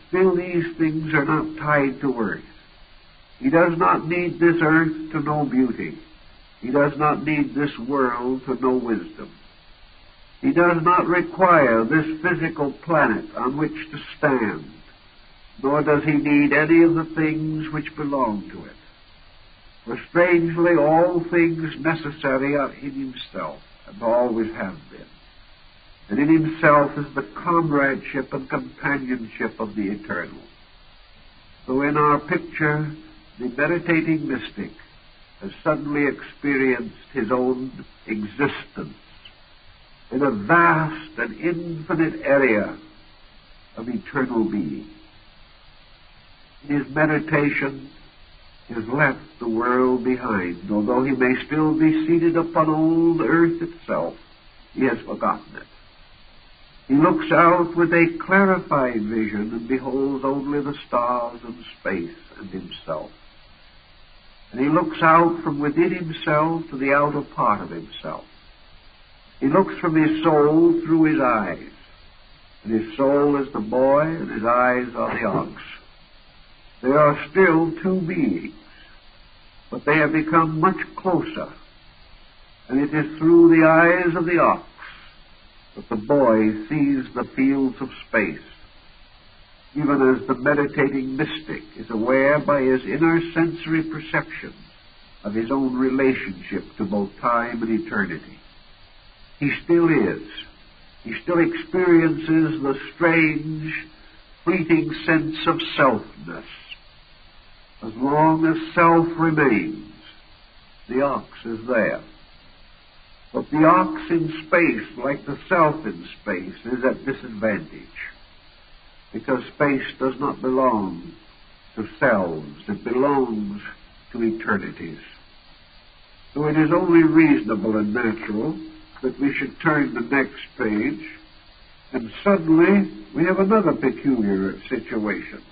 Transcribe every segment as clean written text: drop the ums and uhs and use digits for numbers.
still these things are not tied to earth. He does not need this earth to know beauty. He does not need this world to know wisdom. He does not require this physical planet on which to stand, nor does he need any of the things which belong to it. For strangely, all things necessary are in himself, and always have been. And in himself is the comradeship and companionship of the eternal. So in our picture, the meditating mystic has suddenly experienced his own existence in a vast and infinite area of eternal being. In his meditation, he has left the world behind. Although he may still be seated upon old earth itself, he has forgotten it. He looks out with a clarified vision and beholds only the stars and space and himself. And he looks out from within himself to the outer part of himself. He looks from his soul through his eyes. And his soul is the boy and his eyes are the ox. They are still two beings, but they have become much closer. And it is through the eyes of the ox that the boy sees the fields of space, even as the meditating mystic is aware by his inner sensory perception of his own relationship to both time and eternity. He still is. He still experiences the strange, fleeting sense of selfness. As long as self remains, the ox is there. But the ox in space, like the self in space, is at disadvantage, because space does not belong to selves. It belongs to eternities. So it is only reasonable and natural that we should turn the next page, and suddenly we have another peculiar situation.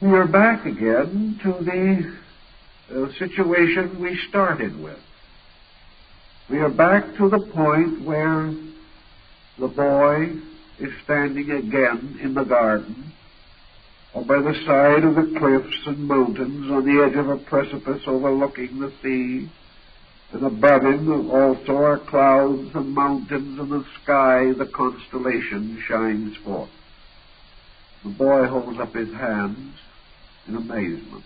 We are back again to the situation we started with. We are back to the point where the boy is standing again in the garden, or by the side of the cliffs and mountains on the edge of a precipice overlooking the sea, and above him also are clouds and mountains, and the sky, the constellation, shines forth. The boy holds up his hands in amazement.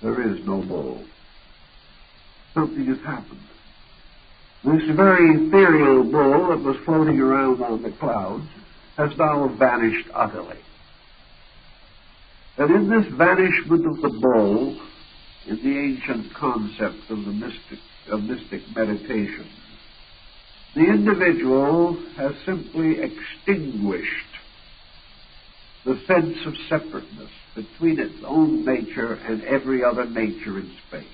There is no bull. Something has happened. This very ethereal bull that was floating around on the clouds has now vanished utterly. And in this vanishment of the bull, in the ancient concept of the mystic meditation, the individual has simply extinguished the sense of separateness between its own nature and every other nature in space.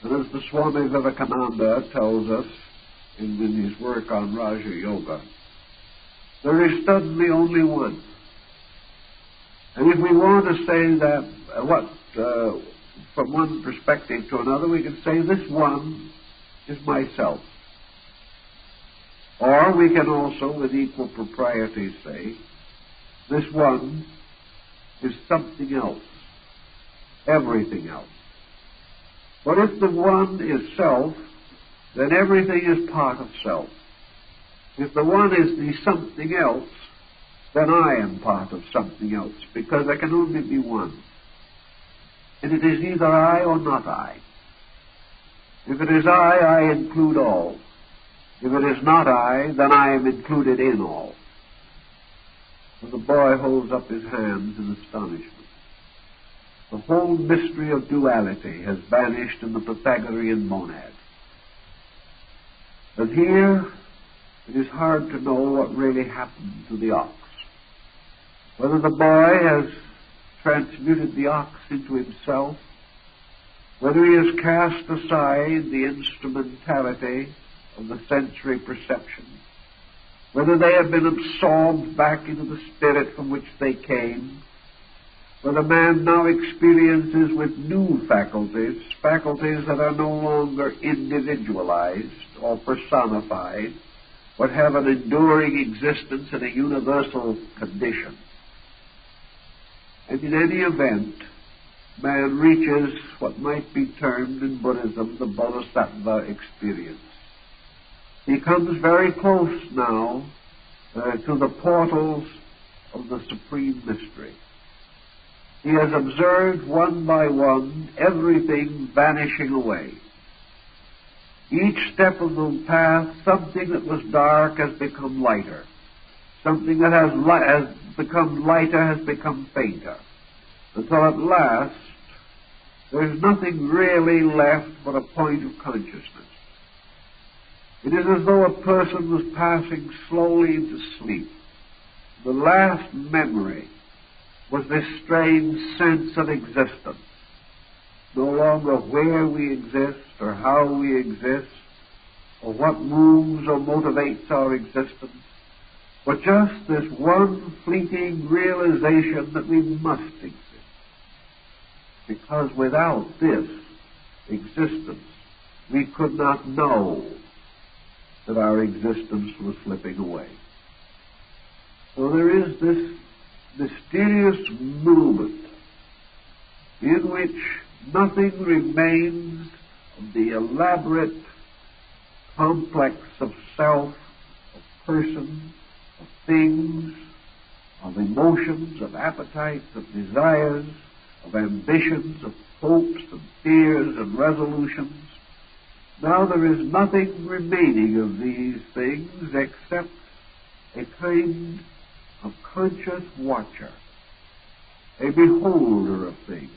And as the Swami Vivekananda tells us in his work on Raja Yoga, there is suddenly only one. And if we want to say that from one perspective to another, we can say this one is myself. Or we can also, with equal propriety, say this one is something else, everything else. But if the one is self, then everything is part of self. If the one is the something else, then I am part of something else, because there can only be one. And it is either I or not I. If it is I include all. If it is not I, then I am included in all. And the boy holds up his hands in astonishment. The whole mystery of duality has vanished in the Pythagorean monad. And here it is hard to know what really happened to the ox. Whether the boy has transmuted the ox into himself, whether he has cast aside the instrumentality of the sensory perception, whether they have been absorbed back into the spirit from which they came, whether man now experiences with new faculties that are no longer individualized or personified, but have an enduring existence in a universal condition. And in any event, man reaches what might be termed in Buddhism the Bodhisattva experience. He comes very close now to the portals of the Supreme Mystery. He has observed one by one everything vanishing away. Each step of the path, something that was dark has become lighter. Something that has become lighter has become fainter. Until at last, there's nothing really left but a point of consciousness. It is as though a person was passing slowly into sleep. The last memory was this strange sense of existence. No longer where we exist or how we exist or what moves or motivates our existence, but just this one fleeting realization that we must exist. Because without this existence, we could not know that our existence was slipping away. So there is this mysterious movement in which nothing remains of the elaborate complex of self, of person, of things, of emotions, of appetites, of desires, of ambitions, of hopes and fears and resolutions. Now there is nothing remaining of these things except a kind of conscious watcher, a beholder of things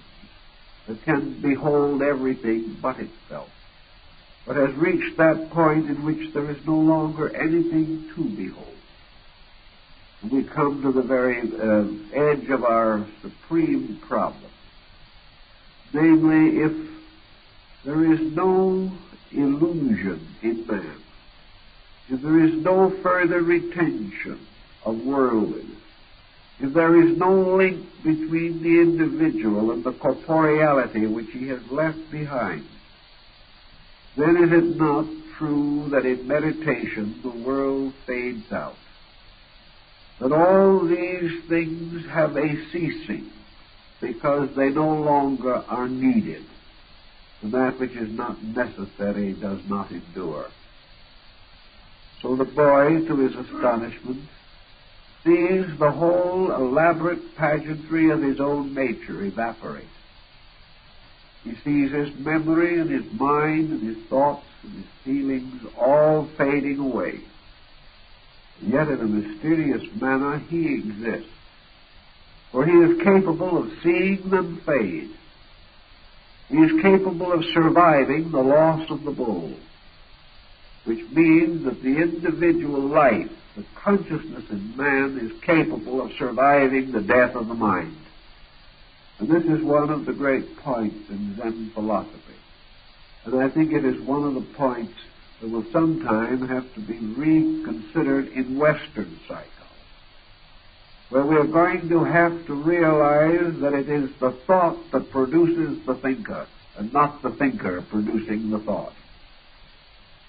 that can behold everything but itself, but has reached that point in which there is no longer anything to behold. And we come to the very edge of our supreme problem. Namely, if there is no illusion in man, if there is no further retention of worldliness, if there is no link between the individual and the corporeality which he has left behind, then is it not true that in meditation the world fades out? That all these things have a ceasing because they no longer are needed, and that which is not necessary does not endure. So the boy, to his astonishment, sees the whole elaborate pageantry of his own nature evaporate. He sees his memory and his mind and his thoughts and his feelings all fading away. And yet in a mysterious manner he exists, for he is capable of seeing them fade. He is capable of surviving the loss of the bull, which means that the individual life, the consciousness in man, is capable of surviving the death of the mind. And this is one of the great points in Zen philosophy. And I think it is one of the points that will sometime have to be reconsidered in Western psychology, where we are going to have to realize that it is the thought that produces the thinker, and not the thinker producing the thought.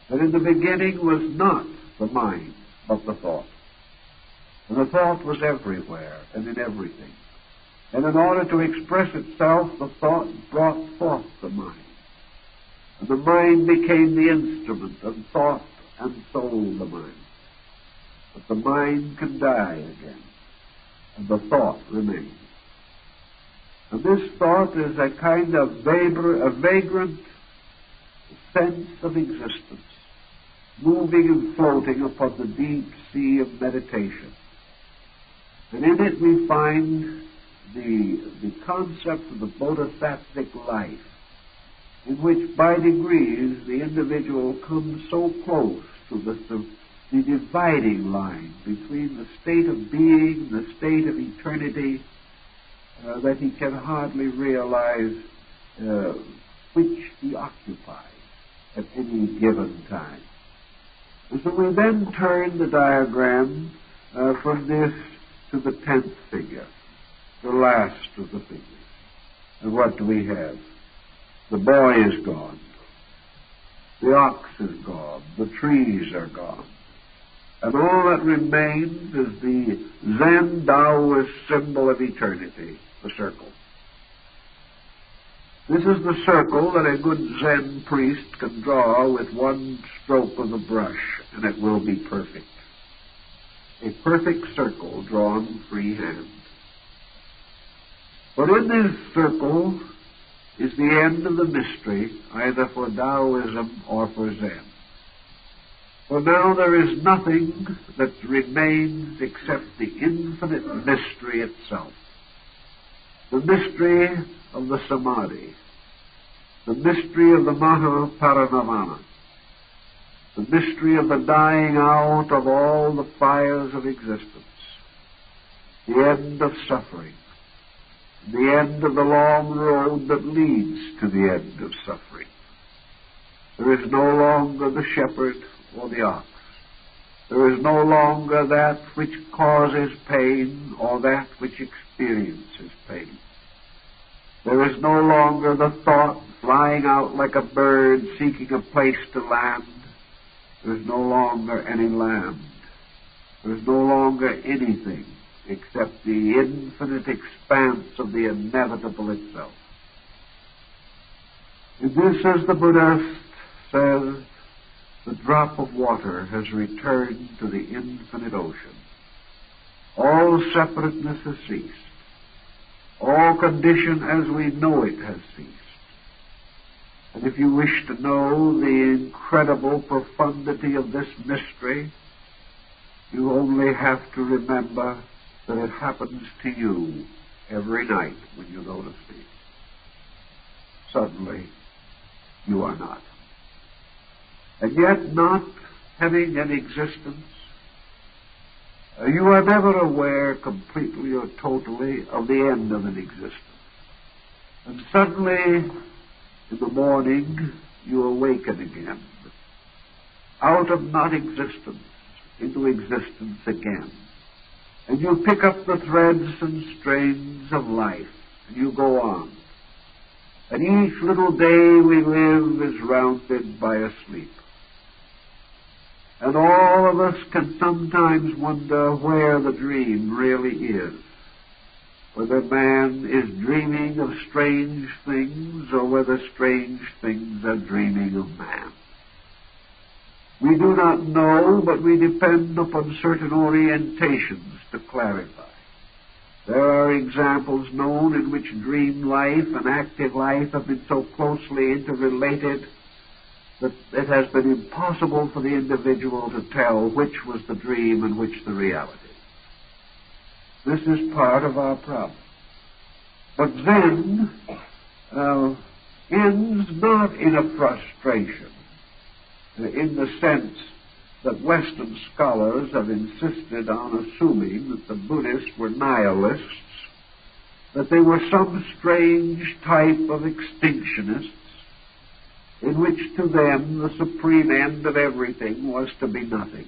That in the beginning was not the mind, but the thought. And the thought was everywhere and in everything. And in order to express itself, the thought brought forth the mind. And the mind became the instrument, and thought and soul the mind. But the mind can die again, and the thought remains. And this thought is a kind of vagrant sense of existence, moving and floating upon the deep sea of meditation. And in it we find the concept of the bodhisattvic life, in which by degrees the individual comes so close to the dividing line between the state of being and the state of eternity that he can hardly realize which he occupies at any given time. And so we then turn the diagram from this to the 10th figure, the last of the figures. And what do we have? The boy is gone. The ox is gone. The trees are gone. And all that remains is the Zen Taoist symbol of eternity, the circle. This is the circle that a good Zen priest can draw with one stroke of the brush, and it will be perfect. A perfect circle drawn freehand. But in this circle is the end of the mystery, either for Taoism or for Zen. For now there is nothing that remains except the infinite mystery itself. The mystery of the Samadhi, the mystery of the Mahaparinirvana, the mystery of the dying out of all the fires of existence, the end of suffering, the end of the long road that leads to the end of suffering. There is no longer the shepherd or the ox. There is no longer that which causes pain or that which experiences pain. There is no longer the thought flying out like a bird seeking a place to land. There is no longer any land. There is no longer anything except the infinite expanse of the inevitable itself. And this, as the Buddhist says, the drop of water has returned to the infinite ocean. All separateness has ceased. All condition as we know it has ceased. And if you wish to know the incredible profundity of this mystery, you only have to remember that it happens to you every night when you go to sleep. Suddenly, you are not. And yet, not having an existence, you are never aware completely or totally of the end of an existence. And suddenly, in the morning, you awaken again, out of not existence into existence again. And you pick up the threads and strands of life, and you go on. And each little day we live is rounded by a sleep. And all of us can sometimes wonder where the dream really is. Whether man is dreaming of strange things or whether strange things are dreaming of man. We do not know, but we depend upon certain orientations to clarify. There are examples known in which dream life and active life have been so closely interrelated that it has been impossible for the individual to tell which was the dream and which the reality. This is part of our problem. But Zen ends not in a frustration, in the sense that Western scholars have insisted on assuming that the Buddhists were nihilists, that they were some strange type of extinctionists, in which to them the supreme end of everything was to be nothing.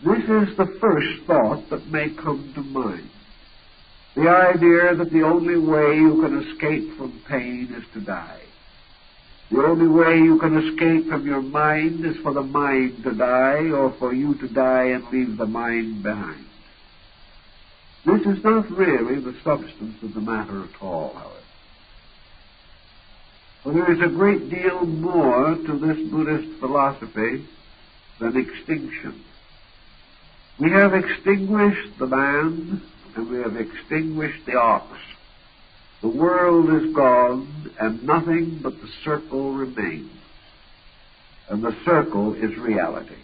This is the first thought that may come to mind. The idea that the only way you can escape from pain is to die. The only way you can escape from your mind is for the mind to die, or for you to die and leave the mind behind. This is not really the substance of the matter at all, however. For there is a great deal more to this Buddhist philosophy than extinction. We have extinguished the man, and we have extinguished the ox. The world is gone, and nothing but the circle remains. And the circle is reality.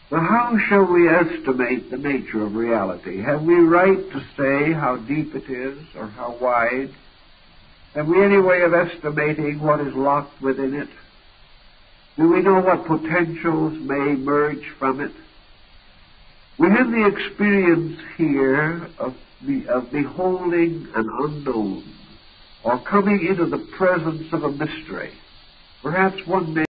So how shall we estimate the nature of reality? Have we right to say how deep it is, or how wide? Have we any way of estimating what is locked within it? Do we know what potentials may emerge from it? We have the experience here of beholding an unknown, or coming into the presence of a mystery. Perhaps one may